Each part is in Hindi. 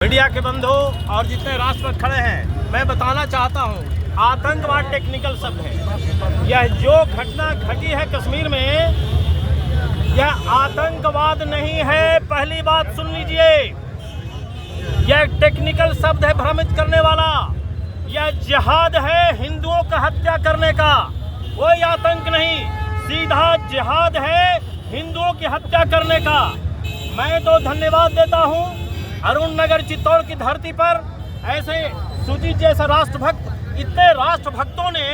मीडिया के बंधु और जितने राष्ट्रभक्त खड़े हैं, मैं बताना चाहता हूं, आतंकवाद टेक्निकल शब्द है। यह जो घटना घटी है कश्मीर में, यह आतंकवाद नहीं है। पहली बात सुन लीजिए, यह टेक्निकल शब्द है भ्रमित करने वाला। यह जिहाद है, हिंदुओं का हत्या करने का, कोई आतंक नहीं। सीधा जिहाद है हिंदुओं की हत्या करने का। मैं तो धन्यवाद देता हूं अरुण नगर चित्तौड़ की धरती पर ऐसे सुजीत जैसे राष्ट्रभक्त, इतने राष्ट्रभक्तों ने,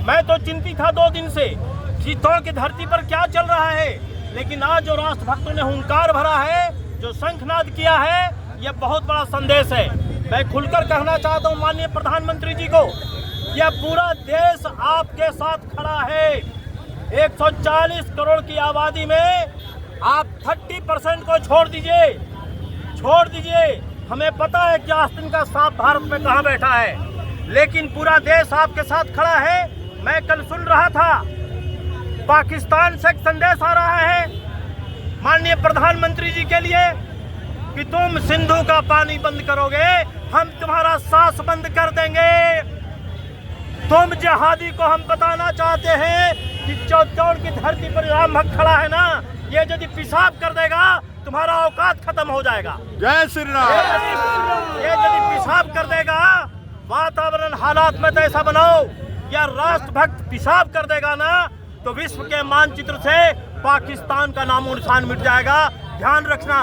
मैं तो चिंतित था 2 दिन से चित्तौड़ की धरती पर क्या चल रहा है, लेकिन आज जो राष्ट्रभक्तों ने हुंकार भरा है, जो शंखनाद किया है, यह बहुत बड़ा संदेश है। मैं खुलकर कहना चाहता हूं माननीय प्रधानमंत्री जी को, यह पूरा देश आपके साथ खड़ा है। 140 करोड़ की आबादी में आप 30% को छोड़ दीजिए। हमें पता है कि आस्तीन का सांप भारत में कहां बैठा है, लेकिन पूरा देश आपके साथ खड़ा है। मैं कल सुन रहा था, पाकिस्तान से एक संदेश आ रहा है माननीय प्रधानमंत्री जी के लिए कि तुम सिंधु का पानी बंद करोगे, हम तुम्हारा सांस बंद कर देंगे। तुम जिहादी को हम बताना चाहते हैं कि चित्तौड़ की धरती पर राम भक्त खड़ा है ना, ये यदि पेशाब कर देगा तुम्हारा औकात खत्म हो जाएगा। जय श्री राम। ये यदि पेशाब कर देगा, वातावरण हालात में तो ऐसा बनाओ, या राष्ट्रभक्त पेशाब कर देगा ना, तो विश्व के मानचित्र से पाकिस्तान का नामो निशान मिट जाएगा। ध्यान रखना।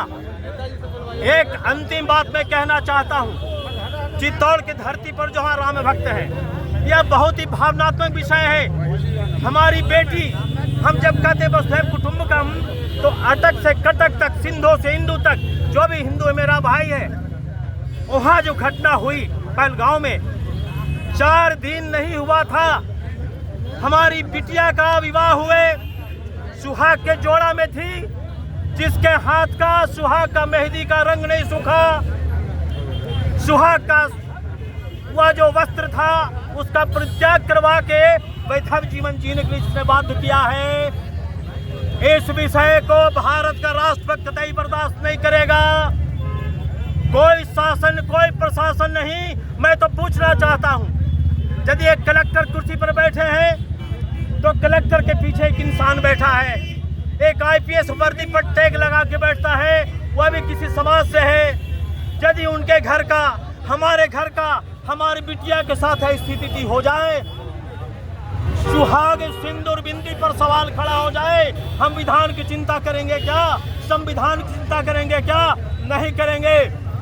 एक अंतिम बात मैं कहना चाहता हूँ, चित्तौड़ की धरती पर जो राम भक्त है, यह बहुत ही भावनात्मक विषय है। हमारी बेटी, हम जब कहते वसुधैव कुटुंबकम, तो अटक से कटक तक, सिंधु से इंदु तक, जो भी हिंदू है मेरा भाई है। वहाँ जो घटना हुई पहलगांव में, 4 दिन नहीं हुआ था हमारी बिटिया का विवाह हुए, सुहाग के जोड़ा में थी, जिसके हाथ का सुहाग का मेहंदी का रंग नहीं सूखा, सुहाग का वह जो वस्त्र था उसका परित्याग करवा के वैधव जीवन जीने के लिए जिसने बाध्य किया है, इस विषय को भारत का राष्ट्रभक्त कतई बर्दाश्त नहीं करेगा। कोई शासन, कोई प्रशासन नहीं। मैं तो पूछना चाहता हूं, यदि एक कलेक्टर कुर्सी पर बैठे हैं तो कलेक्टर के पीछे एक इंसान बैठा है, एक आईपीएस वर्दी पर टैग लगा के बैठता है, वह भी किसी समाज से है। यदि उनके घर का, हमारे घर का, हमारी बिटिया के साथ स्थिति हो जाए, सुहाग सिंदूर बिंदी पर सवाल खड़ा हो जाए, हम विधान की चिंता करेंगे क्या? संविधान की चिंता करेंगे क्या? नहीं करेंगे,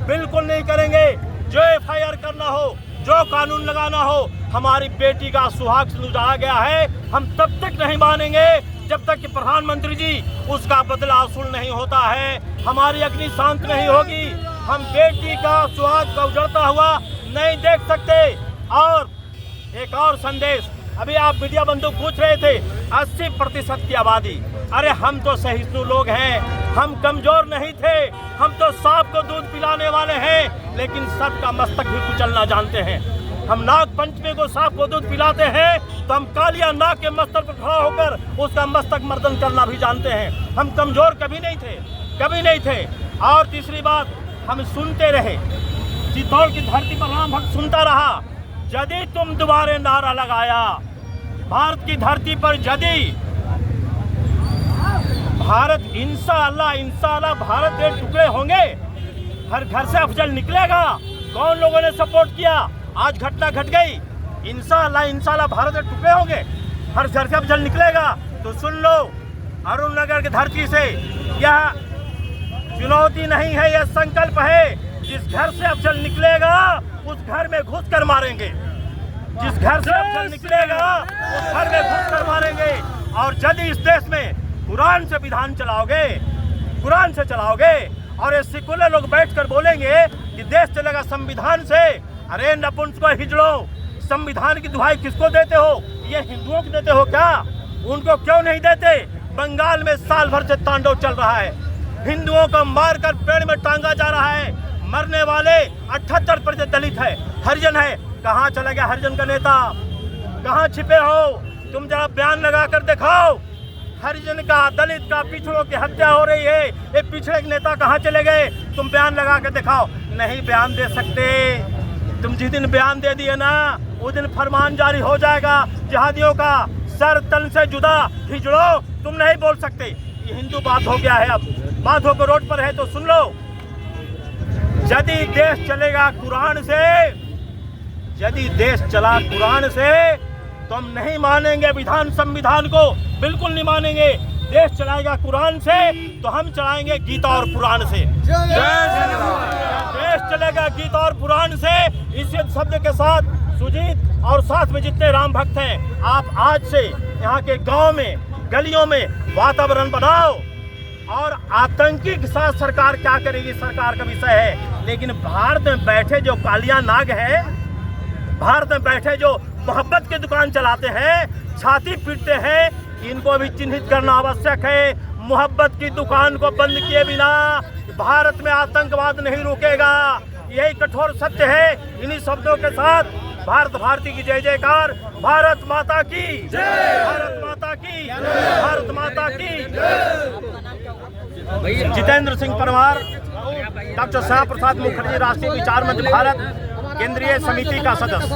बिल्कुल नहीं करेंगे। जो एफआईआर करना हो, जो कानून लगाना हो, हमारी बेटी का सुहाग सिंदूर गया है, हम तब तक नहीं मानेंगे जब तक कि प्रधानमंत्री जी उसका बदला वसूल नहीं होता है। हमारी अग्नि शांत नहीं होगी। हम बेटी का सुहाग का उजड़ता हुआ नहीं देख सकते। और एक और संदेश, अभी आप मीडिया बंधु पूछ रहे थे 80% की आबादी, अरे हम तो सहिष्णु लोग हैं, हम कमजोर नहीं थे, हम तो सांप को दूध पिलाने वाले हैं, लेकिन सांप का मस्तक भी कुचलना जानते हैं। हम नाग पंचमी को सांप को दूध पिलाते हैं, तो हम कालिया नाग के मस्तक पर खड़ा होकर उसका मस्तक मर्दन करना भी जानते हैं। हम कमजोर कभी नहीं थे। और तीसरी बात, हम सुनते रहे, चित्तौड़ की धरती पर राम भक्त सुनता रहा। यदि तुम दोबारा नारा लगाया भारत की धरती पर, यदि भारत इंशाअल्लाह भारत के टुकड़े होंगे, हर घर से अफजल निकलेगा। कौन लोगों ने सपोर्ट किया? आज घटना घट गई, इंशाअल्लाह भारत के टुकड़े होंगे, हर घर से अफजल निकलेगा। तो सुन लो, अरुण नगर की धरती से यह चुनौती नहीं है, यह संकल्प है। जिस घर से अफजल निकलेगा उस घर में घुस कर मारेंगे। जिस घर से अफजल निकलेगा उस घर में घुस कर मारेंगे। और यदि इस देश में कुरान से विधान चलाओगे, कुरान से चलाओगे, और ये सेकुलर लोग बैठकर बोलेंगे कि देश चलेगा संविधान से, अरे नपुंसक हिजड़ो, संविधान की दुहाई किसको देते हो? ये हिंदुओं को देते हो क्या? उनको क्यों नहीं देते? बंगाल में साल भर से तांडव चल रहा है, हिंदुओं को मारकर पेड़ में टांगा जा रहा है। मरने वाले 78% दलित है, हरिजन है। कहाँ चला गया हरिजन का नेता? कहाँ छिपे हो? तुम जरा बयान लगा कर दिखाओ। हरिजन का, दलित का, पिछड़ों की हत्या हो रही है, ये पिछड़े के नेता कहाँ चले गए? तुम बयान लगा कर दिखाओ। नहीं बयान दे सकते। तुम जिस दिन बयान दे दिए ना, उस दिन फरमान जारी हो जाएगा जिहादियों का, सर तन से जुदा हिजड़ो, तुम नहीं बोल सकते। ये हिंदू बात हो गया है। अब बात हो रोड पर है तो सुन लो। यदि देश चलेगा कुरान से, यदि देश चला कुरान से तो हम नहीं मानेंगे विधान संविधान को, बिल्कुल नहीं मानेंगे। देश चलाएगा कुरान से तो हम चलाएंगे गीता और पुराण से। देश चलेगा गीता और पुराण से। इस शब्द के साथ सुजीत और साथ में जितने राम भक्त हैं, आप आज से यहाँ के गांव में, गलियों में वातावरण बनाओ। और आतंकी के साथ सरकार क्या करेगी, सरकार का विषय है। लेकिन भारत में बैठे जो कालिया नाग है, भारत में बैठे जो मोहब्बत की दुकान चलाते हैं, छाती पीटते हैं, इनको भी चिन्हित करना आवश्यक है। मोहब्बत की दुकान को बंद किए बिना भारत में आतंकवाद नहीं रुकेगा। यही कठोर सत्य है। इन्हीं शब्दों के साथ भारत भारती की जय जयकार। भारत माता की जय, भारत माता की, भारत माता की। जितेंद्र सिंह परमार, डॉक्टर श्यामा प्रसाद मुखर्जी राष्ट्रीय विचार मंच भारत केंद्रीय समिति का सदस्य।